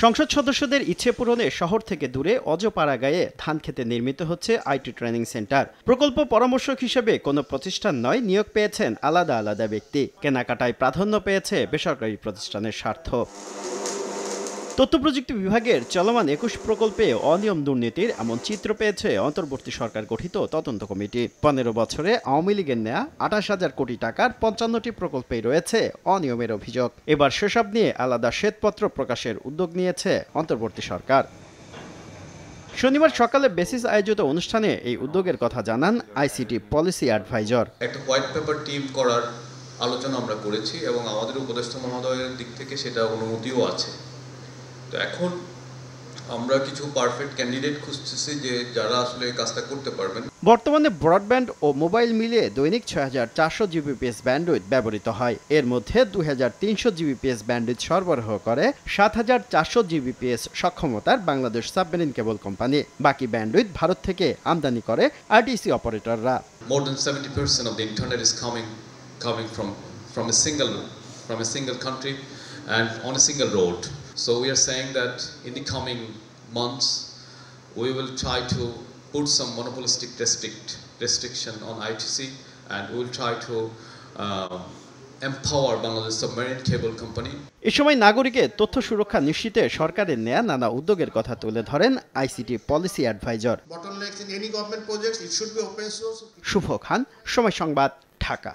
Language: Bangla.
সংসদ সদস্যদের ইচ্ছে পূরণে শহর থেকে দূরে অজপাড়াগাঁয়ে ধানক্ষেতে নির্মিত হচ্ছে আইটি ট্রেনিং সেন্টার। প্রকল্প পরামর্শক হিসেবে কোনো প্রতিষ্ঠান নয়, নিয়োগ পেয়েছেন আলাদা আলাদা ব্যক্তি। কেনাকাটায় প্রাধান্য পেয়েছে বেসরকারি প্রতিষ্ঠানের স্বার্থ। তথ্য প্রযুক্তি বিভাগের চলমান ২১ প্রকল্পে অনিয়ম দুর্নীতির এমন চিত্র পেয়েছে অন্তর্বর্তী সরকার গঠিত তদন্ত কমিটি। ১৫ বছরে আওয়ামী লীগের নেয়া ২৮,০০০ কোটি টাকার ৫৫টি প্রকল্পেই রয়েছে অনিয়মের অভিযোগ। এবার সেসব নিয়ে আলাদা শ্বেতপত্র প্রকাশের উদ্যোগ নিয়েছে অন্তর্বর্তী সরকার। শনিবার সকালে বেসিস আয়োজিত অনুষ্ঠানে এই উদ্যোগের কথা জানান আইসিটি পলিসি অ্যাডভাইজার। একটা হোয়াইট পেপার টিম করার আলোচনা আমরা করেছি এবং আমাদের উপদেষ্টা মহোদয়ের দিক থেকে সেটা অনুমতিও আছে। তো এখন আমরা কিছু পারফেক্ট ক্যান্ডিডেট খুঁজতেছি যে যারা আসলে কাজটা করতে পারবেন। বর্তমানে ব্রডব্যান্ড ও মোবাইল মিলিয়ে দৈনিক ৬,৪০০ জিবিপিএস ব্যান্ডউইথ ব্যবহৃত হয়। এর মধ্যে ২,৩০০ জিবিপিএস ব্যান্ডউইথ সরবরাহ করে ৭,৪০০ জিবিপিএস সক্ষমতার বাংলাদেশ সাবমেরিন কেবল কোম্পানি। বাকি ব্যান্ডউইথ ভারত থেকে আমদানি করে RTC অপারেটররা। More than 70% of the internet is coming from a single country and on a single road. So we are saying that in the coming months we will try to put some monopolistic restriction on ITC, and we will try to empower Bangladesh Submarine Cable Company. এই সময় নাগরিকের তথ্য সুরক্ষা নিশ্চিতে সরকারের নেয়া নানা উদ্যোগের কথা তুলে ধরেন আইসিটি পলিসি অ্যাডভাইজার। শুভ খান, সময় সংবাদ, ঢাকা।